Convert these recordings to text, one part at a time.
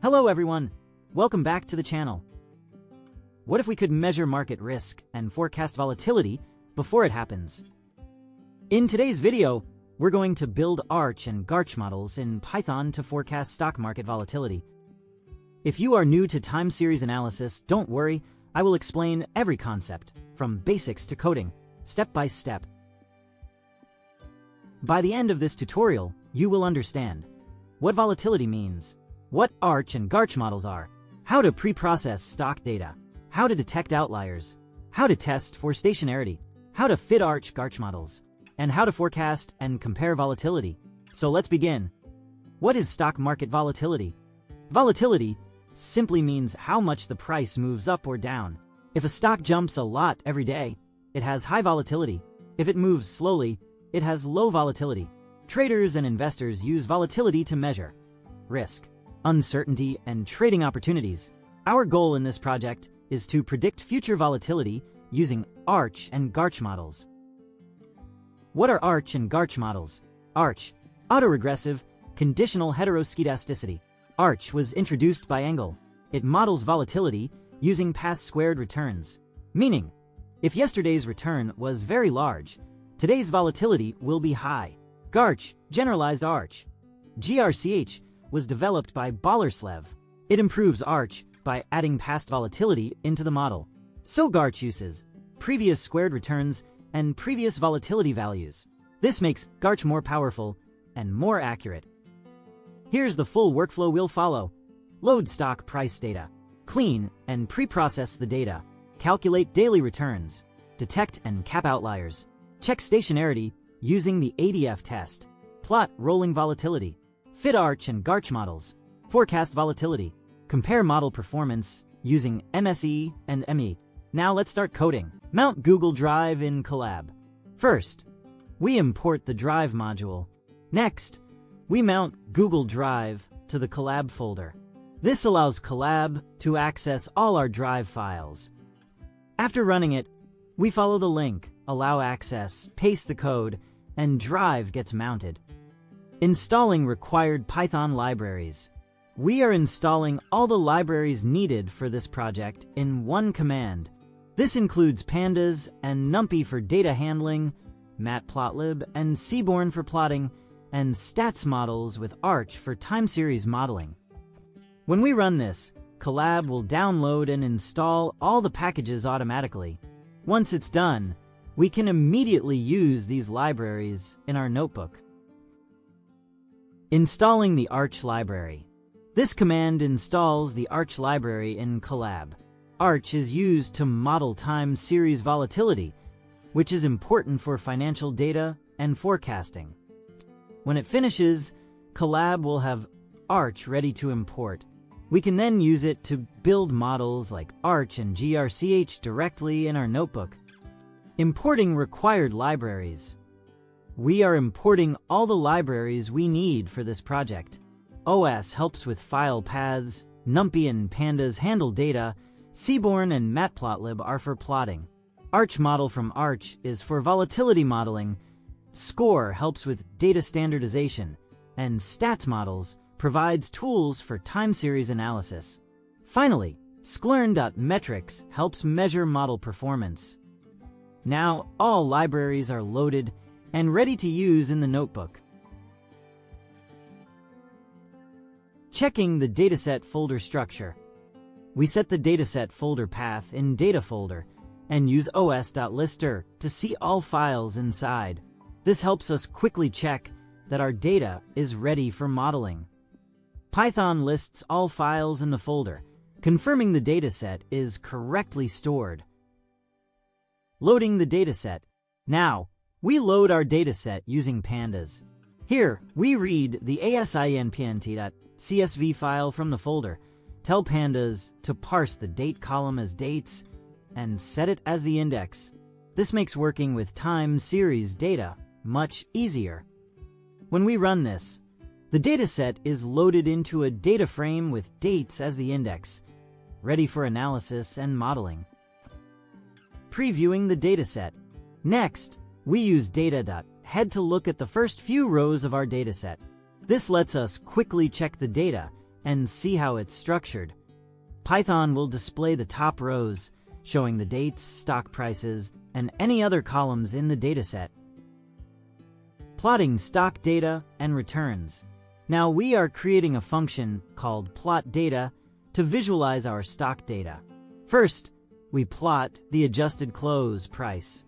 Hello everyone, welcome back to the channel. What if we could measure market risk and forecast volatility before it happens? In today's video, we're going to build ARCH and GARCH models in Python to forecast stock market volatility. If you are new to time series analysis, don't worry, I will explain every concept, from basics to coding, step by step. By the end of this tutorial, you will understand what volatility means, what ARCH and GARCH models are, how to pre-process stock data, how to detect outliers, how to test for stationarity, how to fit ARCH-GARCH models, and how to forecast and compare volatility. So let's begin. What is stock market volatility? Volatility simply means how much the price moves up or down. If a stock jumps a lot every day, it has high volatility. If it moves slowly, it has low volatility. Traders and investors use volatility to measure risk, uncertainty, and trading opportunities. Our goal in this project is to predict future volatility using ARCH and GARCH models. What are ARCH and GARCH models? ARCH, autoregressive, conditional heteroskedasticity. ARCH was introduced by Engel. It models volatility using past squared returns. Meaning, if yesterday's return was very large, today's volatility will be high. GARCH, generalized ARCH. GRCH was developed by Boleslav. It improves ARCH by adding past volatility into the model. So GARCH uses previous squared returns and previous volatility values. This makes GARCH more powerful and more accurate. Here's the full workflow we'll follow. Load stock price data. Clean and pre-process the data. Calculate daily returns. Detect and cap outliers. Check stationarity using the ADF test. Plot rolling volatility. Fit ARCH and GARCH models. Forecast volatility. Compare model performance using MSE and ME. Now let's start coding. Mount Google Drive in Colab. First, we import the Drive module. Next, we mount Google Drive to the Colab folder. This allows Colab to access all our Drive files. After running it, we follow the link, allow access, paste the code, and Drive gets mounted. Installing required Python libraries. We are installing all the libraries needed for this project in one command. This includes pandas and NumPy for data handling, matplotlib and Seaborn for plotting, and stats models with ARCH for time series modeling. When we run this, Colab will download and install all the packages automatically. Once it's done, we can immediately use these libraries in our notebook. Installing the ARCH library. This command installs the ARCH library in Colab. ARCH is used to model time series volatility, which is important for financial data and forecasting. When it finishes, Colab will have ARCH ready to import. We can then use it to build models like ARCH and GRCH directly in our notebook. Importing required libraries. We are importing all the libraries we need for this project. OS helps with file paths, NumPy and pandas handle data, Seaborn and matplotlib are for plotting. ARCH model from ARCH is for volatility modeling, SCORE helps with data standardization, and stats models provides tools for time series analysis. Finally, Sklearn.metrics helps measure model performance. Now all libraries are loaded and ready to use in the notebook. Checking the dataset folder structure. We set the dataset folder path in data folder and use os.lister to see all files inside. This helps us quickly check that our data is ready for modeling. Python lists all files in the folder, confirming the dataset is correctly stored. Loading the dataset. Now, we load our dataset using pandas. Here, we read the asinpnt.csv file from the folder, tell pandas to parse the date column as dates, and set it as the index. This makes working with time series data much easier. When we run this, the dataset is loaded into a data frame with dates as the index, ready for analysis and modeling. Previewing the dataset. Next, we use data.head to look at the first few rows of our dataset. This lets us quickly check the data and see how it's structured. Python will display the top rows, showing the dates, stock prices, and any other columns in the dataset. Plotting stock data and returns. Now we are creating a function called plot data to visualize our stock data. First, we plot the adjusted close price.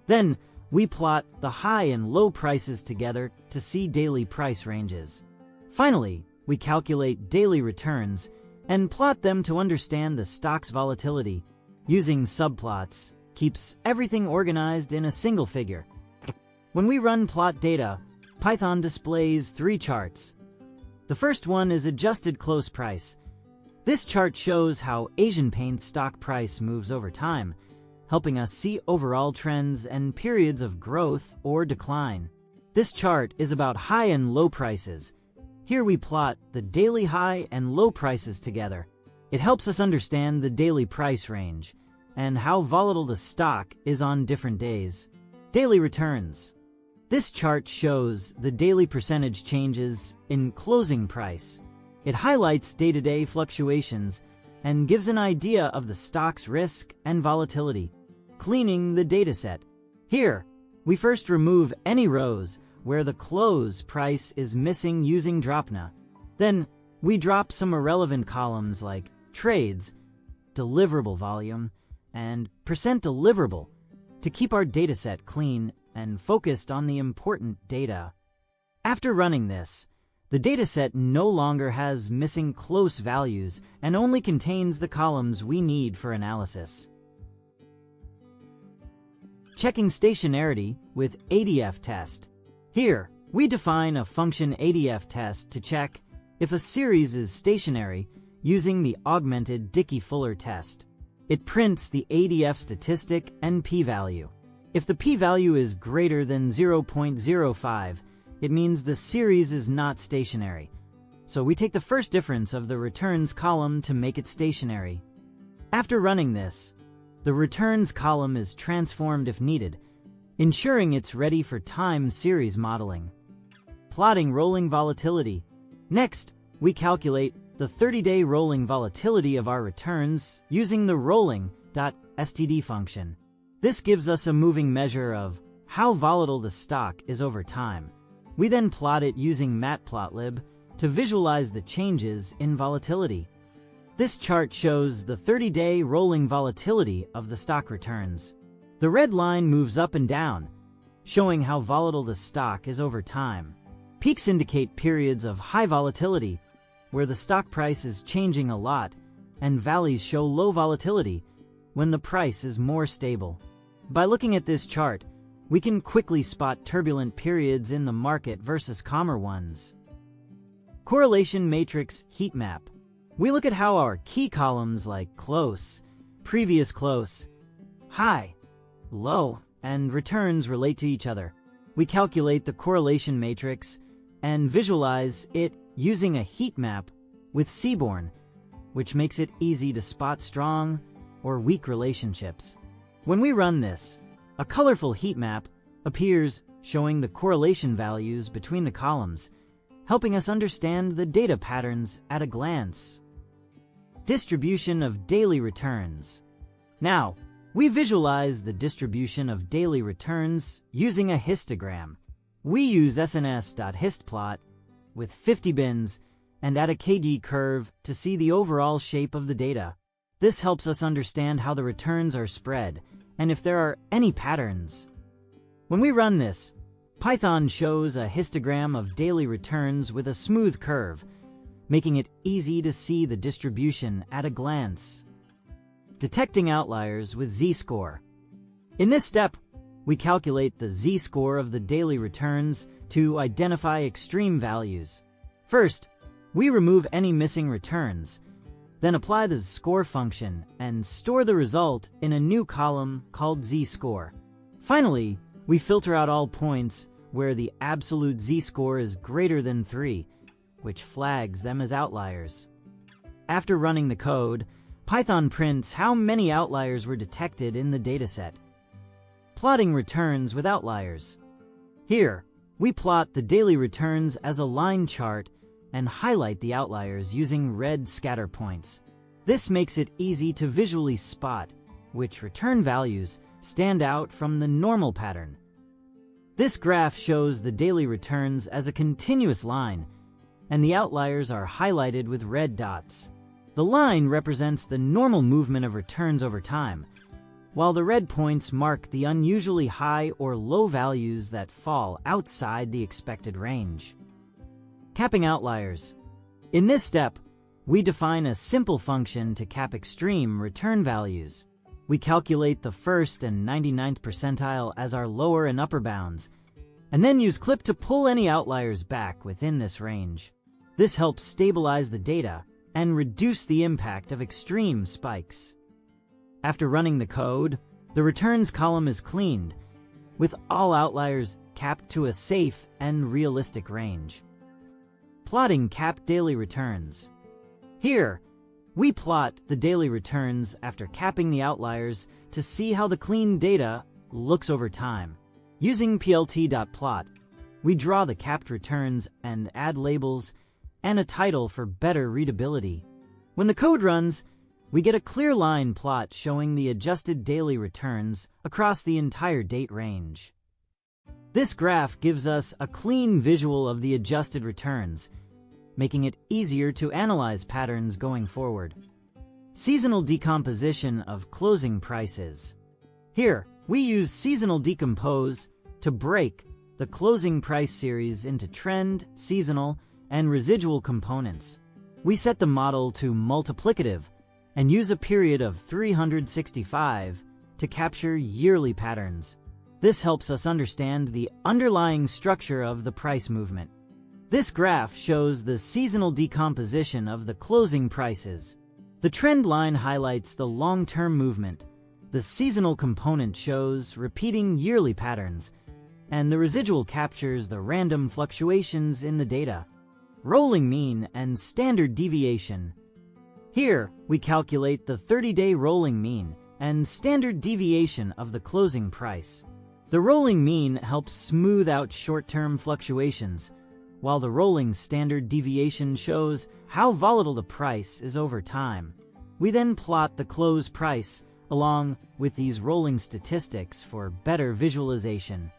Then, we plot the high and low prices together to see daily price ranges. Finally, we calculate daily returns and plot them to understand the stock's volatility. Using subplots keeps everything organized in a single figure. When we run plot data, Python displays 3 charts. The first one is adjusted close price. This chart shows how Asian Paint's stock price moves over time, helping us see overall trends and periods of growth or decline. This chart is about high and low prices. Here we plot the daily high and low prices together. It helps us understand the daily price range and how volatile the stock is on different days. Daily returns. This chart shows the daily percentage changes in closing price. It highlights day-to-day fluctuations and gives an idea of the stock's risk and volatility. Cleaning the dataset. Here, we first remove any rows where the close price is missing using dropna. Then, we drop some irrelevant columns like trades, deliverable volume, and percent deliverable to keep our dataset clean and focused on the important data. After running this, the dataset no longer has missing close values and only contains the columns we need for analysis. Checking stationarity with ADF test. Here, we define a function ADF test to check if a series is stationary using the augmented Dickey-Fuller test. It prints the ADF statistic and p-value. If the p-value is greater than 0.05, it means the series is not stationary. So we take the first difference of the returns column to make it stationary. After running this, the returns column is transformed if needed, ensuring it's ready for time series modeling. Plotting rolling volatility. Next, we calculate the 30-day rolling volatility of our returns using the rolling.std function. This gives us a moving measure of how volatile the stock is over time. We then plot it using matplotlib to visualize the changes in volatility. This chart shows the 30-day rolling volatility of the stock returns. The red line moves up and down, showing how volatile the stock is over time. Peaks indicate periods of high volatility, where the stock price is changing a lot, and valleys show low volatility, when the price is more stable. By looking at this chart, we can quickly spot turbulent periods in the market versus calmer ones. Correlation matrix heat map. We look at how our key columns like close, previous close, high, low, and returns relate to each other. We calculate the correlation matrix and visualize it using a heat map with Seaborn, which makes it easy to spot strong or weak relationships. When we run this, a colorful heat map appears showing the correlation values between the columns, helping us understand the data patterns at a glance. Distribution of daily returns. Now, we visualize the distribution of daily returns using a histogram. We use sns.histplot with 50 bins and add a KD curve to see the overall shape of the data. This helps us understand how the returns are spread and if there are any patterns. When we run this, Python shows a histogram of daily returns with a smooth curve, making it easy to see the distribution at a glance. Detecting outliers with z-score. In this step, we calculate the z-score of the daily returns to identify extreme values. First, we remove any missing returns, then apply the score function and store the result in a new column called z-score. Finally, we filter out all points where the absolute z-score is greater than 3, which flags them as outliers. After running the code, Python prints how many outliers were detected in the dataset. Plotting returns with outliers. Here, we plot the daily returns as a line chart and highlight the outliers using red scatter points. This makes it easy to visually spot which return values stand out from the normal pattern. This graph shows the daily returns as a continuous line, and the outliers are highlighted with red dots. The line represents the normal movement of returns over time, while the red points mark the unusually high or low values that fall outside the expected range. Capping outliers. In this step, we define a simple function to cap extreme return values. We calculate the first and 99th percentile as our lower and upper bounds, and then use clip to pull any outliers back within this range. This helps stabilize the data and reduce the impact of extreme spikes. After running the code, the returns column is cleaned, with all outliers capped to a safe and realistic range. Plotting capped daily returns. Here, we plot the daily returns after capping the outliers to see how the clean data looks over time. Using plt.plot, we draw the capped returns and add labels and a title for better readability. When the code runs, we get a clear line plot showing the adjusted daily returns across the entire date range. This graph gives us a clean visual of the adjusted returns, making it easier to analyze patterns going forward. Seasonal decomposition of closing prices. Here, we use seasonal decompose to break the closing price series into trend, seasonal, and residual components. We set the model to multiplicative and use a period of 365 to capture yearly patterns. This helps us understand the underlying structure of the price movement. This graph shows the seasonal decomposition of the closing prices. The trend line highlights the long-term movement, the seasonal component shows repeating yearly patterns, and the residual captures the random fluctuations in the data. Rolling mean and standard deviation. Here, we calculate the 30-day rolling mean and standard deviation of the closing price. The rolling mean helps smooth out short-term fluctuations, while the rolling standard deviation shows how volatile the price is over time. We then plot the close price along with these rolling statistics for better visualization.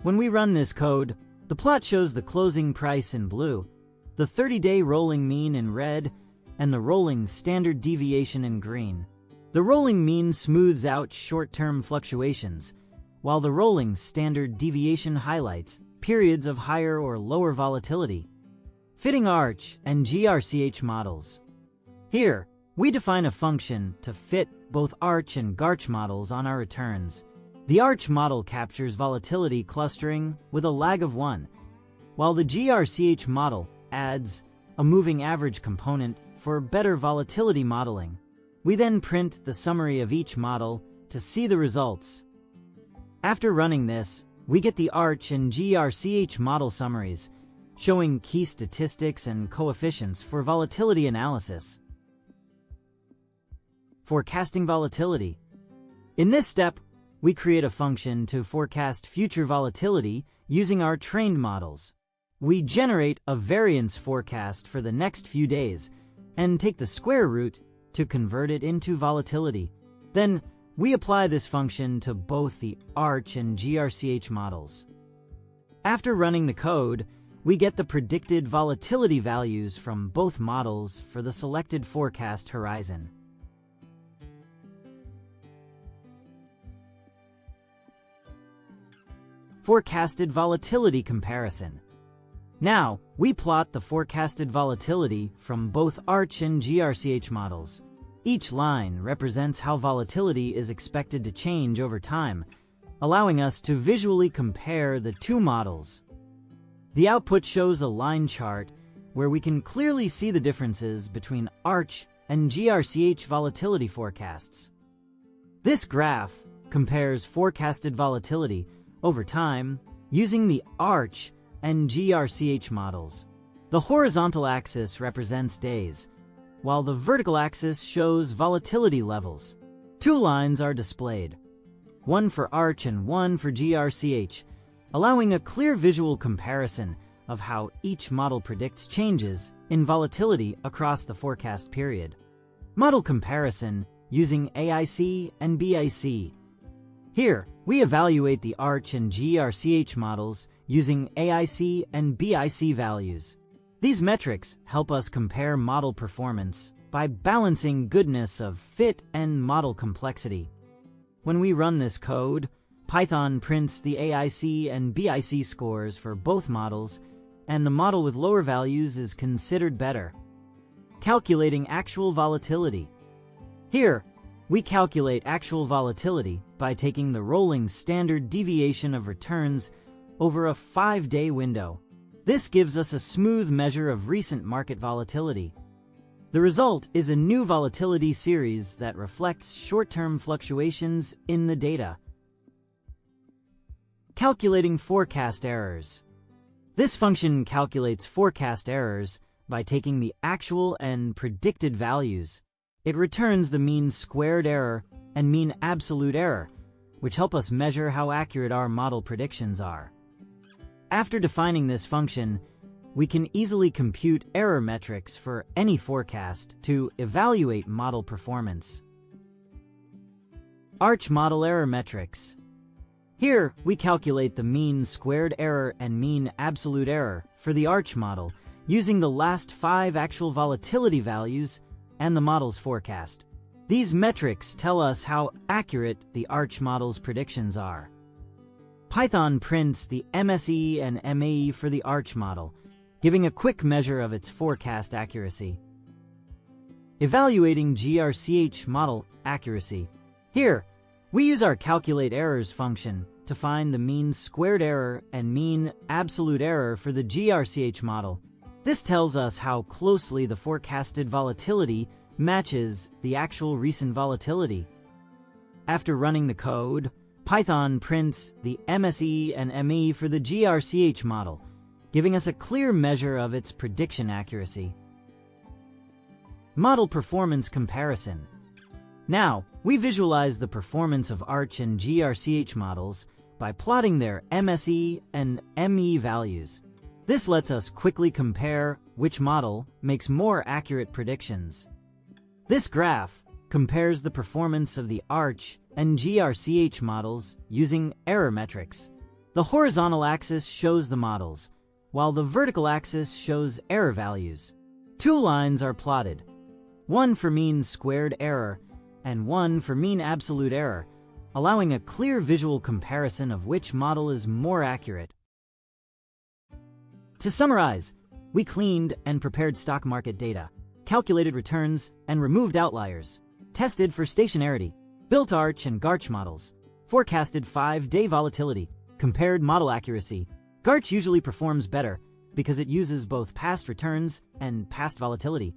When we run this code, the plot shows the closing price in blue, the 30-day rolling mean in red, and the rolling standard deviation in green. The rolling mean smooths out short-term fluctuations, while the rolling standard deviation highlights periods of higher or lower volatility. Fitting ARCH and GARCH models. Here, we define a function to fit both ARCH and GARCH models on our returns. The ARCH model captures volatility clustering with a lag of 1, while the GARCH model adds a moving average component for better volatility modeling. We then print the summary of each model to see the results. After running this, we get the ARCH and GARCH model summaries, showing key statistics and coefficients for volatility analysis. Forecasting volatility. In this step, we create a function to forecast future volatility using our trained models. We generate a variance forecast for the next few days and take the square root to convert it into volatility. Then, we apply this function to both the ARCH and GARCH models. After running the code, we get the predicted volatility values from both models for the selected forecast horizon. Forecasted volatility comparison. Now, we plot the forecasted volatility from both ARCH and GARCH models. Each line represents how volatility is expected to change over time, allowing us to visually compare the two models. The output shows a line chart where we can clearly see the differences between ARCH and GARCH volatility forecasts. This graph compares forecasted volatility over time using the ARCH and GARCH models. The horizontal axis represents days, while the vertical axis shows volatility levels. Two lines are displayed, one for ARCH and one for GARCH, allowing a clear visual comparison of how each model predicts changes in volatility across the forecast period. Model comparison using AIC and BIC. Here, we evaluate the ARCH and GARCH models using AIC and BIC values. These metrics help us compare model performance by balancing goodness of fit and model complexity. When we run this code, Python prints the AIC and BIC scores for both models, and the model with lower values is considered better. Calculating actual volatility. Here, we calculate actual volatility by taking the rolling standard deviation of returns over a 5-day window. This gives us a smooth measure of recent market volatility. The result is a new volatility series that reflects short-term fluctuations in the data. Calculating forecast errors. This function calculates forecast errors by taking the actual and predicted values. It returns the mean squared error and mean absolute error, which help us measure how accurate our model predictions are. After defining this function, we can easily compute error metrics for any forecast to evaluate model performance. ARCH model error metrics. Here, we calculate the mean squared error and mean absolute error for the ARCH model using the last 5 actual volatility values and the model's forecast. These metrics tell us how accurate the ARCH model's predictions are. Python prints the MSE and MAE for the ARCH model, giving a quick measure of its forecast accuracy. Evaluating GARCH model accuracy. Here, we use our calculate errors function to find the mean squared error and mean absolute error for the GARCH model. This tells us how closely the forecasted volatility matches the actual recent volatility. After running the code, Python prints the MSE and ME for the GARCH model, giving us a clear measure of its prediction accuracy. Model performance comparison. Now, we visualize the performance of ARCH and GARCH models by plotting their MSE and ME values. This lets us quickly compare which model makes more accurate predictions. This graph compares the performance of the ARCH and GARCH models using error metrics. The horizontal axis shows the models, while the vertical axis shows error values. 2 lines are plotted, one for mean squared error and one for mean absolute error, allowing a clear visual comparison of which model is more accurate. To summarize, we cleaned and prepared stock market data, calculated returns, and removed outliers, tested for stationarity, built ARCH and GARCH models, forecasted 5-day volatility, compared model accuracy. GARCH usually performs better because it uses both past returns and past volatility.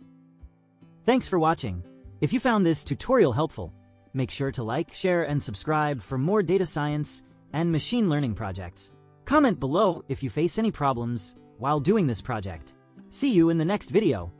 Thanks for watching. If you found this tutorial helpful, make sure to like, share, and subscribe for more data science and machine learning projects. Comment below if you face any problems while doing this project. See you in the next video.